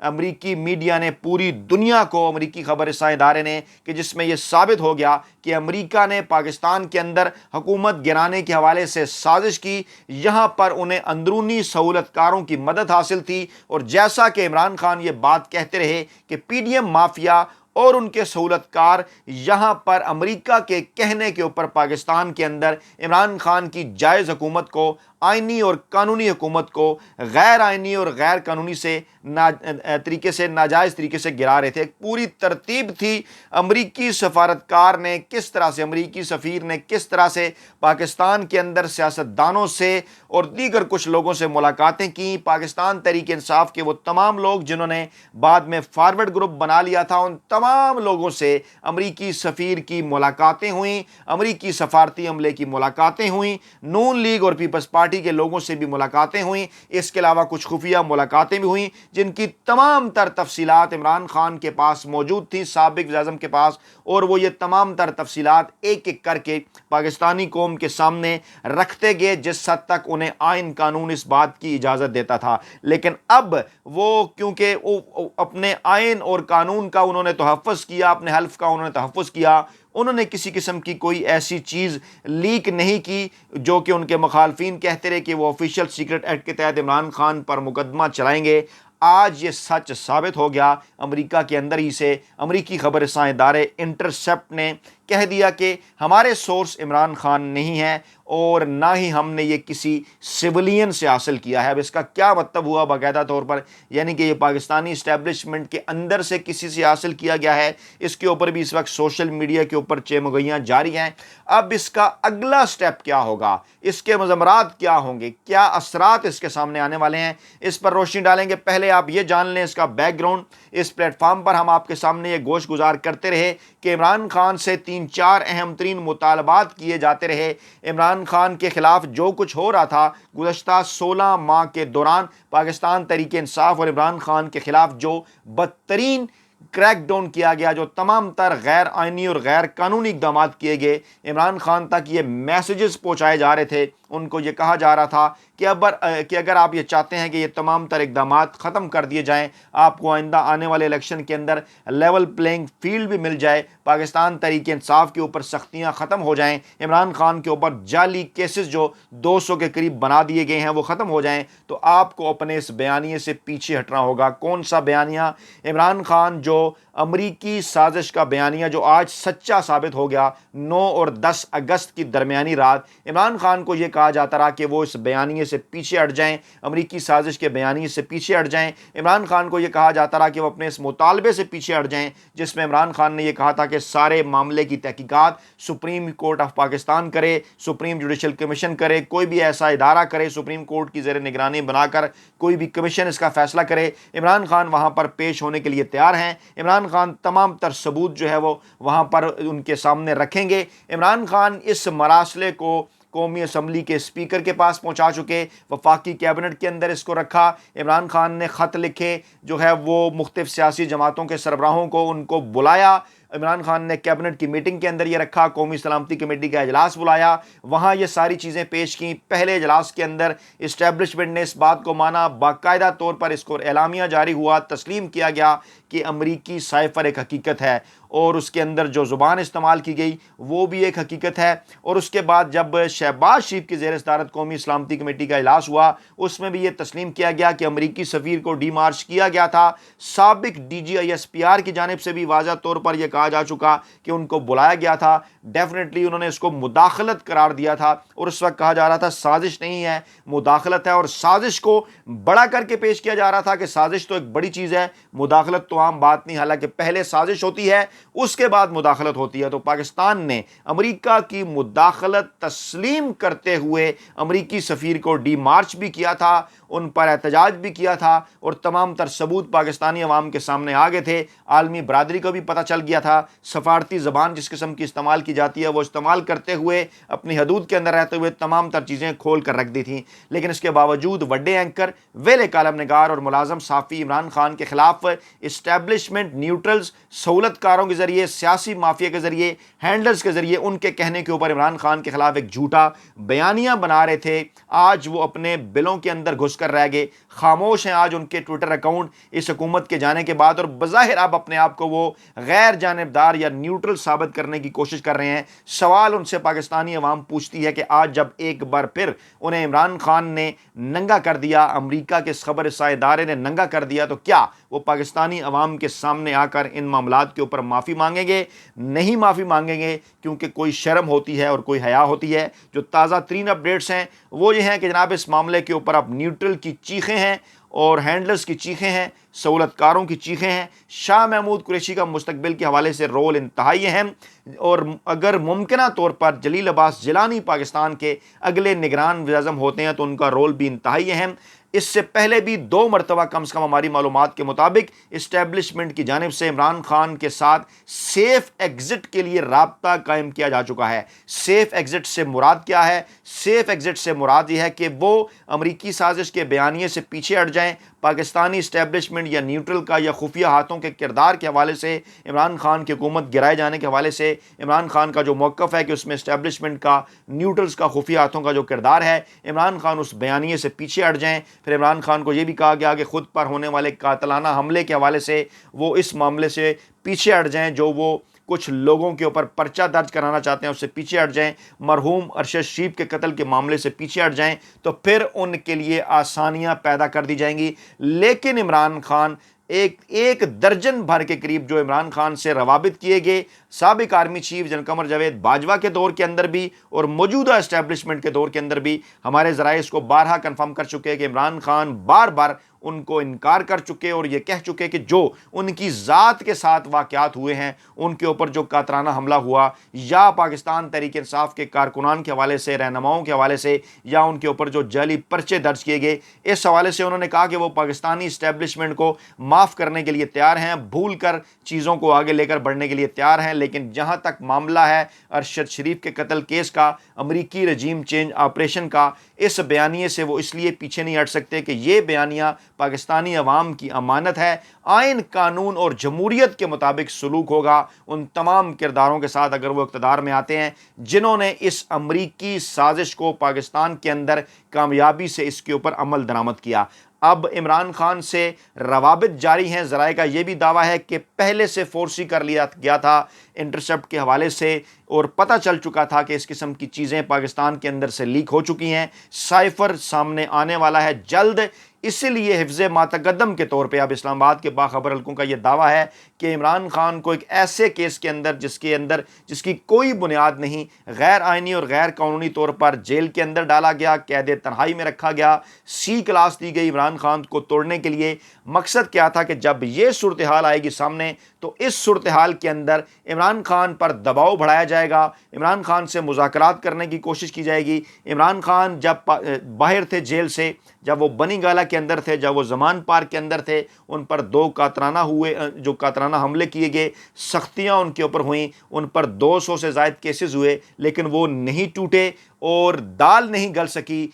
امریکی میڈیا نے پوری دنیا کو، امریکی خبر رساں ادارے نے، کہ جس میں یہ ثابت ہو گیا کہ امریکہ نے پاکستان کے اندر حکومت گرانے کے حوالے سے سازش کی، یہاں پر انہیں اندرونی سہولت کاروں کی مدد حاصل تھی، اور جیسا کہ عمران خان یہ بات کہتے رہے کہ پی ڈی ایم مافیا اور ان کے سہولت کار یہاں پر امریکہ کے کہنے کے اوپر پاکستان کے اندر عمران خان کی جائز حکومت کو، آئینی اور قانونی حکومت کو غیر آئینی اور غیر قانونی سے ناجائز طریقے سے گرا رہے تھے۔ ایک پوری ترتیب تھی، امریکی سفارتکار نے کس طرح سے، امریکی سفیر نے کس طرح سے پاکستان کے اندر سیاستدانوں سے اور دیگر کچھ لوگوں سے ملاقاتیں کی۔ پاکستان تحریک انصاف کے وہ تمام لوگ جنہوں نے بعد میں فارورڈ گروپ بنا لیا تھا، ان تمام لوگوں سے امریکی سفیر کی ملاقاتیں ہوئیں، امریکی سفارتی عملے کی ملاقاتیں ہوئیں، نون لیگ اور پیپلز پارٹی کے لوگوں سے بھی ملاقاتیں ہوئیں، اس کے علاوہ کچھ خفیہ ملاقاتیں بھی ہوئیں جن کی تمام تر تفصیلات عمران خان کے پاس موجود تھیں، سابق وزیر اعظم کے پاس، اور وہ یہ تمام تر تفصیلات ایک ایک کر کے پاکستانی قوم کے سامنے رکھتے گئے جس حد تک انہیں آئین قانون اس بات کی اجازت دیتا تھا۔ لیکن اب وہ کیونکہ اپنے آئین اور قانون کا انہوں نے تحفظ کیا، اپنے حلف کا انہوں نے تحفظ کیا، انہوں نے کسی قسم کی کوئی ایسی چیز لیک نہیں کی جو کہ ان کے مخالفین کہتے رہے کہ وہ آفیشیل سیکرٹ ایکٹ کے تحت عمران خان پر مقدمہ چلائیں گے۔ آج یہ سچ ثابت ہو گیا، امریکہ کے اندر ہی سے امریکی خبر رساں ادارے انٹرسیپٹ نے کہہ دیا کہ ہمارے سورس عمران خان نہیں ہے اور نہ ہی ہم نے یہ کسی سولین سے حاصل کیا ہے۔ اب اس کا کیا مطلب ہوا باقاعدہ طور پر، یعنی کہ یہ پاکستانی اسٹیبلشمنٹ کے اندر سے کسی سے حاصل کیا گیا ہے، اس کے اوپر بھی اس وقت سوشل میڈیا کے اوپر چیمگوئیاں جاری ہیں۔ اب اس کا اگلا سٹیپ کیا ہوگا، اس کے مضمرات کیا ہوں گے، کیا اثرات اس کے سامنے آنے والے ہیں، اس پر روشنی ڈالیں گے۔ پہلے آپ یہ جان لیں اس کا بیک گراؤنڈ۔ اس پلیٹ فارم پر ہم آپ کے سامنے یہ گوش گزار کرتے رہے کہ عمران خان سے 3-4 اہم ترین مطالبات کیے جاتے رہے۔ عمران خان کے خلاف جو کچھ ہو رہا تھا گزشتہ 16 ماہ کے دوران، پاکستان تحریک انصاف اور عمران خان کے خلاف جو بدترین کریک ڈاؤن کیا گیا، جو تمام تر غیر آئینی اور غیر قانونی اقدامات کیے گئے، عمران خان تک یہ میسیجز پہنچائے جا رہے تھے، ان کو یہ کہا جا رہا تھا کہ اگر آپ یہ چاہتے ہیں کہ یہ تمام تر اقدامات ختم کر دیے جائیں، آپ کو آئندہ آنے والے الیکشن کے اندر لیول پلینگ فیلڈ بھی مل جائے، پاکستان تحریک انصاف کے اوپر سختیاں ختم ہو جائیں، عمران خان کے اوپر جعلی کیسز جو 200 کے قریب بنا دیے گئے ہیں وہ ختم ہو جائیں، تو آپ کو اپنے اس بیانیے سے پیچھے ہٹنا ہوگا۔ کون سا بیانیہ؟ عمران خان جو امریکی سازش کا بیانیہ جو آج سچا ثابت ہو گیا، 9 اور 10 اگست کی درمیانی رات عمران خان کو یہ کہا جاتا رہا کہ وہ اس بیانیے سے پیچھے ہٹ جائیں، امریکی سازش کے بیانیے سے پیچھے ہٹ جائیں۔ عمران خان کو یہ کہا جاتا رہا کہ وہ اپنے اس مطالبے سے پیچھے ہٹ جائیں جس میں عمران خان نے یہ کہا تھا کہ سارے معاملے کی تحقیقات سپریم کورٹ آف پاکستان کرے، سپریم جوڈیشل کمیشن کرے، کوئی بھی ایسا ادارہ کرے، سپریم کورٹ کی زیر نگرانی بنا کر کوئی بھی کمیشن اس کا فیصلہ کرے۔ عمران خان وہاں پر پیش ہونے کے لیے تیار ہیں۔ عمران خان تمام تر ثبوت جو ہے وہ وہاں پر ان کے سامنے رکھیں گے۔ عمران خان اس مراسلے کو قومی اسمبلی کے اسپیکر کے پاس پہنچا چکے، وفاقی کیبنٹ کے اندر اس کو رکھا۔ عمران خان نے خط لکھے جو ہے وہ مختلف سیاسی جماعتوں کے سربراہوں کو، ان کو بلایا۔ عمران خان نے کیبنٹ کی میٹنگ کے اندر یہ رکھا، قومی سلامتی کمیٹی کا اجلاس بلایا، وہاں یہ ساری چیزیں پیش کیں۔ پہلے اجلاس کے اندر اسٹیبلشمنٹ نے اس بات کو مانا، باقاعدہ طور پر اس کو اعلامیہ جاری ہوا، تسلیم کیا گیا کہ امریکی سائفر ایک حقیقت ہے اور اس کے اندر جو زبان استعمال کی گئی وہ بھی ایک حقیقت ہے۔ اور اس کے بعد جب شہباز شریف کی زیر صدارت قومی سلامتی کمیٹی کا اجلاس ہوا، اس میں بھی یہ تسلیم کیا گیا کہ امریکی سفیر کو ڈی مارچ کیا گیا تھا۔ سابق D G I S P R کی جانب سے بھی واضح طور پر یہ کہا جا چکا کہ ان کو بلایا گیا تھا، ڈیفینیٹلی انہوں نے اس کو مداخلت قرار دیا تھا، اور اس وقت کہا جا رہا تھا سازش نہیں ہے، مداخلت ہے، اور سازش کو بڑا کر کے پیش کیا جا رہا تھا کہ سازش تو ایک بڑی چیز ہے، مداخلت تو عام بات نہیں، حالانکہ پہلے سازش ہوتی ہے اس کے بعد مداخلت ہوتی ہے۔ تو پاکستان نے امریکہ کی مداخلت تسلیم کرتے ہوئے امریکی سفیر کو ڈی مارچ بھی کیا تھا، ان پر احتجاج بھی کیا تھا، اور تمام تر ثبوت پاکستانی عوام کے سامنے آ گئے تھے، عالمی برادری کو بھی پتہ چل گیا تھا۔ سفارتی زبان جس قسم کی استعمال کی جاتی ہے وہ استعمال کرتے ہوئے، اپنی حدود کے اندر رہتے ہوئے تمام تر چیزیں کھول کر رکھ دی تھیں، لیکن اس کے باوجود وڈے اینکر، ویلے کالم نگار اور ملازم صحافی عمران خان کے خلاف اس اسٹیبلشمنٹ نیوٹرلز سہولت کاروں کے ذریعے سیاسی مافیا کے ذریعے ہینڈلرز کے ذریعے ان کے کہنے کے اوپر عمران خان کے خلاف ایک جھوٹا بیانیہ بنا رہے تھے، آج وہ اپنے بلوں کے اندر گھس کر رہ گئے، خاموش ہیں آج ان کے ٹویٹر اکاؤنٹ اس حکومت کے جانے کے بعد، اور بظاہر اب اپنے آپ کو وہ غیر جانبدار یا نیوٹرل ثابت کرنے کی کوشش کر رہے ہیں۔ سوال ان سے پاکستانی عوام پوچھتی ہے کہ آج جب ایک بار پھر انہیں عمران خان نے ننگا کر دیا، امریکہ کے خبر رساں ادارے نے ننگا کر دیا، تو کیا وہ پاکستانی عوام کے سامنے آ کر ان معاملات کے اوپر معافی مانگیں گے؟ نہیں معافی مانگیں گے، کیونکہ کوئی شرم ہوتی ہے اور کوئی حیا ہوتی ہے۔ جو تازہ ترین اپڈیٹس ہیں وہ یہ ہیں کہ جناب اس معاملے کے اوپر اب نیوٹرل کی چیخیں ہیں اور ہینڈلرز کی چیخیں ہیں، سہولت کاروں کی چیخیں ہیں۔ شاہ محمود قریشی کا مستقبل کے حوالے سے رول انتہائی اہم، اور اگر ممکنہ طور پر جلیل عباس جیلانی پاکستان کے اگلے نگران وزیر اعظم ہوتے ہیں تو ان کا رول بھی انتہائی اہم۔ اس سے پہلے بھی 2 مرتبہ کم سے کم ہماری معلومات کے مطابق اسٹیبلشمنٹ کی جانب سے عمران خان کے ساتھ سیف ایگزٹ کے لیے رابطہ قائم کیا جا چکا ہے۔ سیف ایگزٹ سے مراد کیا ہے؟ سیف ایگزٹ سے مراد یہ ہے کہ وہ امریکی سازش کے بیانیے سے پیچھے ہٹ جائیں، پاکستانی اسٹیبلشمنٹ یا نیوٹرل کا یا خفیہ ہاتھوں کے کردار کے حوالے سے، عمران خان کی حکومت گرائے جانے کے حوالے سے عمران خان کا جو موقف ہے کہ اس میں اسٹیبلشمنٹ کا، نیوٹرلز کا، خفیہ ہاتھوں کا جو کردار ہے، عمران خان اس بیانیے سے پیچھے ہٹ جائیں۔ پھر عمران خان کو یہ بھی کہا گیا کہ خود پر ہونے والے قاتلانہ حملے کے حوالے سے وہ اس معاملے سے پیچھے ہٹ جائیں، جو وہ کچھ لوگوں کے اوپر پرچہ درج کرانا چاہتے ہیں اس سے پیچھے ہٹ جائیں، مرحوم ارشد شریف کے قتل کے معاملے سے پیچھے ہٹ جائیں، تو پھر ان کے لیے آسانیاں پیدا کر دی جائیں گی۔ لیکن عمران خان ایک درجن بھر کے قریب جو عمران خان سے روابط کیے گئے، سابق army chief general Qamar Javed Bajwa کے دور کے اندر بھی اور موجودہ اسٹیبلشمنٹ کے دور کے اندر بھی، ہمارے ذرائع اس کو بارہا کنفرم کر چکے ہیں کہ عمران خان بار بار ان کو انکار کر چکے اور یہ کہہ چکے کہ جو ان کی ذات کے ساتھ واقعات ہوئے ہیں، ان کے اوپر جو قاطرانہ حملہ ہوا یا پاکستان تحریک انصاف کے کارکنان کے حوالے سے، رہنماؤں کے حوالے سے، یا ان کے اوپر جو جعلی پرچے درج کیے گئے، اس حوالے سے انہوں نے کہا کہ وہ پاکستانی اسٹیبلشمنٹ کو معاف کرنے کے لیے تیار ہیں، بھول کر چیزوں کو آگے لے کر بڑھنے کے لیے تیار ہیں۔ لیکن جہاں تک معاملہ ہے ارشد شریف کے قتل کیس کا، امریکی رجیم چینج آپریشن کا، اس بیانیے سے وہ اس لیے پیچھے نہیں ہٹ سکتے کہ یہ بیانیہ پاکستانی عوام کی امانت ہے۔ آئین، قانون اور جمہوریت کے مطابق سلوک ہوگا ان تمام کرداروں کے ساتھ اگر وہ اقتدار میں آتے ہیں جنہوں نے اس امریکی سازش کو پاکستان کے اندر کامیابی سے اس کے اوپر عمل درآمد کیا۔ اب عمران خان سے روابط جاری ہیں، ذرائع کا یہ بھی دعویٰ ہے کہ پہلے سے فورسی کر لیا گیا تھا انٹرسپٹ کے حوالے سے، اور پتہ چل چکا تھا کہ اس قسم کی چیزیں پاکستان کے اندر سے لیک ہو چکی ہیں۔ سائفر سامنے آنے والا ہے جلد، اسی لیے حفظ ماتقدم کے طور پہ اب اسلام آباد کے باخبر حلقوں کا یہ دعویٰ ہے کہ عمران خان کو ایک ایسے کیس کے اندر جس کی کوئی بنیاد نہیں، غیر آئینی اور غیر قانونی طور پر جیل کے اندر ڈالا گیا، قید تنہائی میں رکھا گیا، سی کلاس دی گئی عمران خان کو توڑنے کے لیے۔ مقصد کیا تھا کہ جب یہ صورتحال آئے گی سامنے تو اس صورتحال کے اندر عمران خان پر دباؤ بڑھایا جائے گا، عمران خان سے مذاکرات کرنے کی کوشش کی جائے گی۔ عمران خان جب باہر تھے جیل سے، جب وہ بنی گالہ کے اندر تھے، جب وہ زمان پارک کے اندر تھے، ان پر 2 قاطرانہ حملے کیے گئے، سختیاں ان کے اوپر ہوئیں، ان پر 200 سے زائد کیسز ہوئے، لیکن وہ نہیں ٹوٹے اور دال نہیں گل سکی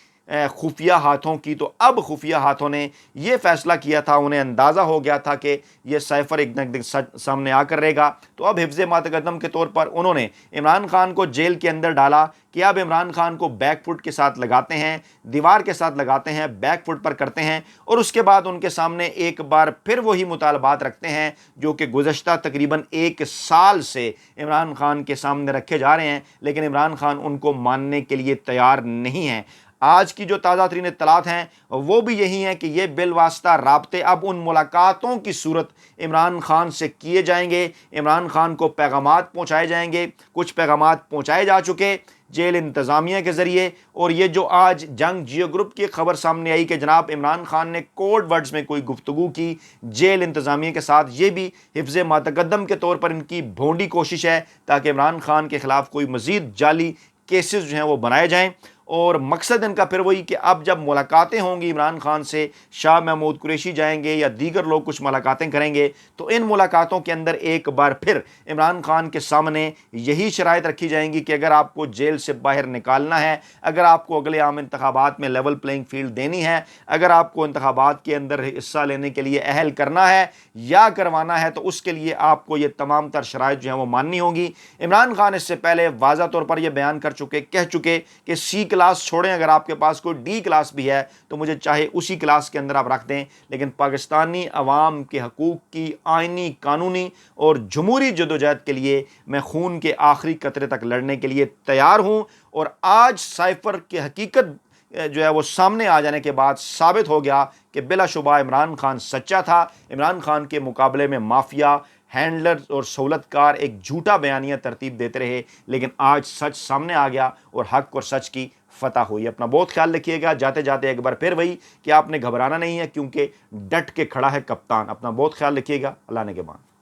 خفیہ ہاتھوں کی۔ تو اب خفیہ ہاتھوں نے یہ فیصلہ کیا تھا، انہیں اندازہ ہو گیا تھا کہ یہ سائفر ایک نہ ایک دن سامنے آ کر رہے گا، تو اب حفظ ماتقدم کے طور پر انہوں نے عمران خان کو جیل کے اندر ڈالا کہ اب عمران خان کو بیک فٹ کے ساتھ لگاتے ہیں، دیوار کے ساتھ لگاتے ہیں، بیک فٹ پر کرتے ہیں، اور اس کے بعد ان کے سامنے ایک بار پھر وہی مطالبات رکھتے ہیں جو کہ گزشتہ تقریباً 1 سال سے عمران خان کے سامنے رکھے جا رہے ہیں، لیکن عمران خان ان کو ماننے کے لیے تیار نہیں ہیں۔ آج کی جو تازہ ترین اطلاعات ہیں وہ بھی یہی ہیں کہ یہ بالواسطہ رابطے اب ان ملاقاتوں کی صورت عمران خان سے کیے جائیں گے، عمران خان کو پیغامات پہنچائے جائیں گے، کچھ پیغامات پہنچائے جا چکے جیل انتظامیہ کے ذریعے، اور یہ جو آج جنگ جیو گروپ کی خبر سامنے آئی کہ جناب عمران خان نے کوڈ ورڈز میں کوئی گفتگو کی جیل انتظامیہ کے ساتھ، یہ بھی حفظ ماتقدم کے طور پر ان کی بھونڈی کوشش ہے تاکہ عمران خان کے خلاف کوئی مزید جعلی کیسز جو ہیں وہ بنائے جائیں۔ اور مقصد ان کا پھر وہی کہ اب جب ملاقاتیں ہوں گی عمران خان سے، شاہ محمود قریشی جائیں گے یا دیگر لوگ کچھ ملاقاتیں کریں گے، تو ان ملاقاتوں کے اندر ایک بار پھر عمران خان کے سامنے یہی شرائط رکھی جائیں گی کہ اگر آپ کو جیل سے باہر نکالنا ہے، اگر آپ کو اگلے عام انتخابات میں لیول پلینگ فیلڈ دینی ہے، اگر آپ کو انتخابات کے اندر حصہ لینے کے لیے اہل کرنا ہے یا کروانا ہے، تو اس کے لیے آپ کو یہ تمام تر شرائط جو ہیں وہ ماننی ہوگی۔ عمران خان اس سے پہلے واضح طور پر یہ بیان کہہ چکے کہ سی کلاس چھوڑیں، اگر آپ کے پاس کوئی ڈی کلاس بھی ہے تو مجھے چاہے اسی کلاس کے اندر آپ رکھ دیں، لیکن پاکستانی عوام کے حقوق کی آئینی، قانونی اور جمہوری جدوجہد کے لیے میں خون کے آخری قطرے تک لڑنے کے لیے تیار ہوں۔ اور آج سائفر کی حقیقت جو ہے وہ سامنے آ جانے کے بعد ثابت ہو گیا کہ بلا شبہ عمران خان سچا تھا۔ عمران خان کے مقابلے میں مافیا، ہینڈلر اور سہولت کار ایک جھوٹا بیانیہ ترتیب دیتے رہے، لیکن آج سچ سامنے آ گیا اور حق اور سچ کی فتح ہوئی۔ اپنا بہت خیال رکھیے گا۔ جاتے جاتے ایک بار پھر وہی کہ آپ نے گھبرانا نہیں ہے، کیونکہ ڈٹ کے کھڑا ہے کپتان۔ اپنا بہت خیال رکھیے گا۔ اللہ نگہبان۔